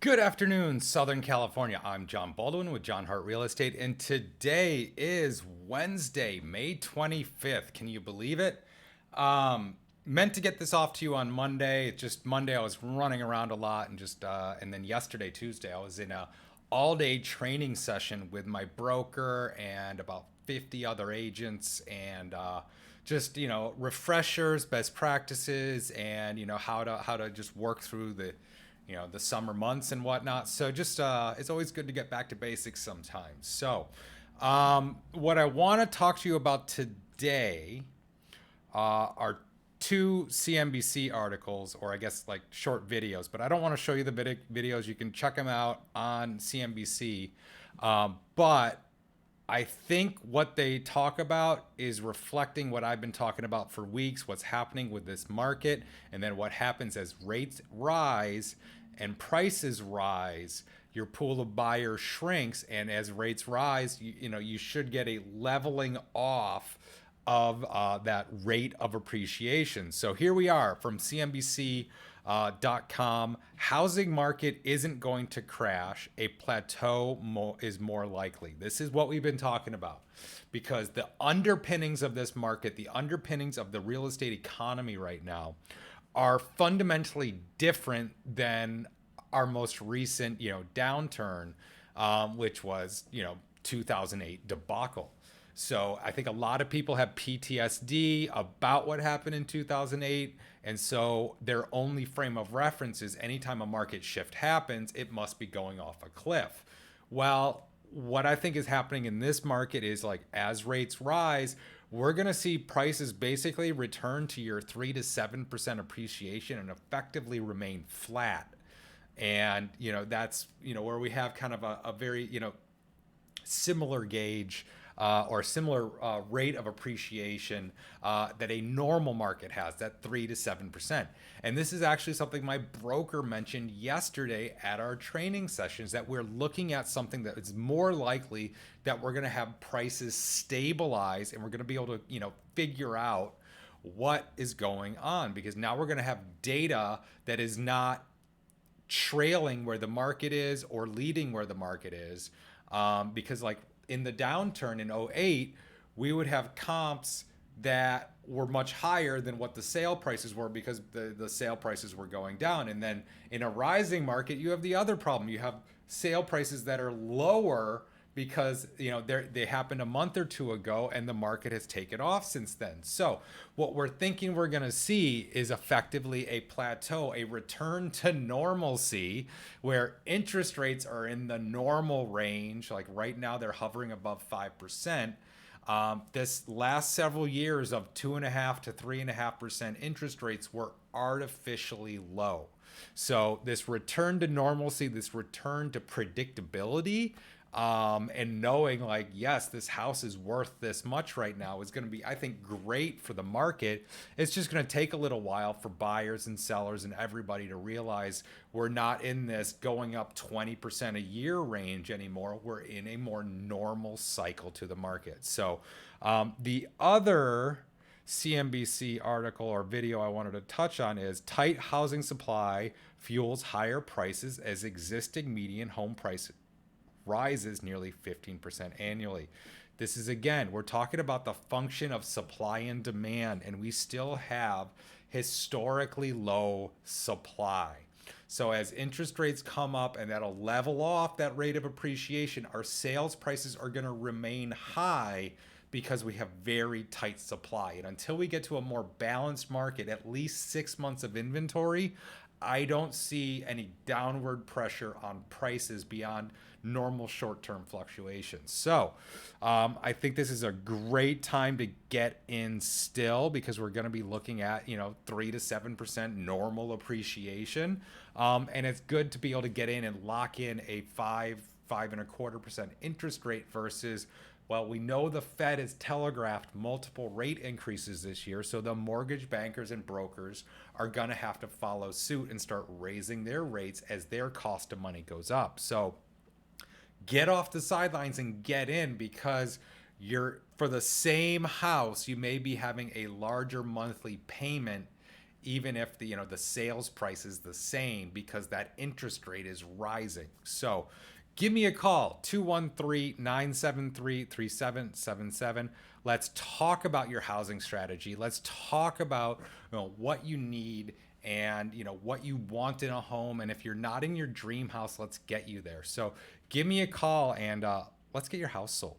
Good afternoon, Southern California. I'm John Baldwin with John Hart Real Estate, and today is Wednesday, May 25th. Can you believe it? Meant to get this off to you on Monday. It's just Monday I was running around a lot, and then yesterday, Tuesday, I was in a all-day training session with my broker and about 50 other agents, and refreshers, best practices, and how to just work through the summer months and whatnot. So just it's always good to get back to basics sometimes. So what I want to talk to you about today are two CNBC articles, or I guess like short videos, but I don't want to show you the videos. You can check them out on CNBC. But I think what they talk about is reflecting what I've been talking about for weeks, what's happening with this market, and then what happens as rates rise and prices rise. Your pool of buyers shrinks, and as rates rise, you should get a leveling off of that rate of appreciation. So here we are from CNBC.com. Housing market isn't going to crash. A plateau is more likely. This is what we've been talking about, because the underpinnings of this market, the underpinnings of the real estate economy right now, are fundamentally different than our most recent, downturn, which was, 2008 debacle. So I think a lot of people have PTSD about what happened in 2008. And so their only frame of reference is anytime a market shift happens, it must be going off a cliff. Well, what I think is happening in this market is, like, as rates rise, we're going to see prices basically return to your 3 to 7% appreciation and effectively remain flat. And, that's, where we have kind of a very, similar gauge or similar rate of appreciation that a normal market has, that 3 to 7%. And this is actually something my broker mentioned yesterday at our training sessions, that we're looking at something that is more likely that we're going to have prices stabilize, and we're going to be able to, figure out what is going on, because now we're going to have data that is not trailing where the market is or leading where the market is. Because, like, in the downturn in '08, we would have comps that were much higher than what the sale prices were, because the sale prices were going down. And then in a rising market, you have the other problem. You have sale prices that are lower because they happened a month or two ago, and the market has taken off since then. So what we're thinking we're going to see is effectively a plateau, a return to normalcy, where interest rates are in the normal range. Like right now, they're hovering above 5%. This last several years of 2.5% to 3.5% interest rates were artificially low. So this return to normalcy, this return to predictability, and knowing, like, yes, this house is worth this much right now, is going to be, I think, great for the market. It's just going to take a little while for buyers and sellers and everybody to realize we're not in this going up 20% a year range anymore. We're in a more normal cycle to the market. So the other CNBC article or video I wanted to touch on is tight housing supply fuels higher prices as existing median home price rises nearly 15% annually. This is, again, we're talking about the function of supply and demand, and we still have historically low supply. So as interest rates come up, and that'll level off that rate of appreciation, our sales prices are going to remain high because we have very tight supply. And until we get to a more balanced market, at least 6 months of inventory, I don't see any downward pressure on prices beyond normal short-term fluctuations. So I think this is a great time to get in still, because we're going to be looking at 3 to 7% normal appreciation, and it's good to be able to get in and lock in a 5.25% interest rate versus, well, we know the Fed has telegraphed multiple rate increases this year, so the mortgage bankers and brokers are going to have to follow suit and start raising their rates as their cost of money goes up. So get off the sidelines and get in, because for the same house, you may be having a larger monthly payment even if the the sales price is the same, because that interest rate is rising. So give me a call, 213-973-3777. Let's talk about your housing strategy. Let's talk about what you need and what you want in a home. And if you're not in your dream house, let's get you there. So give me a call and let's get your house sold.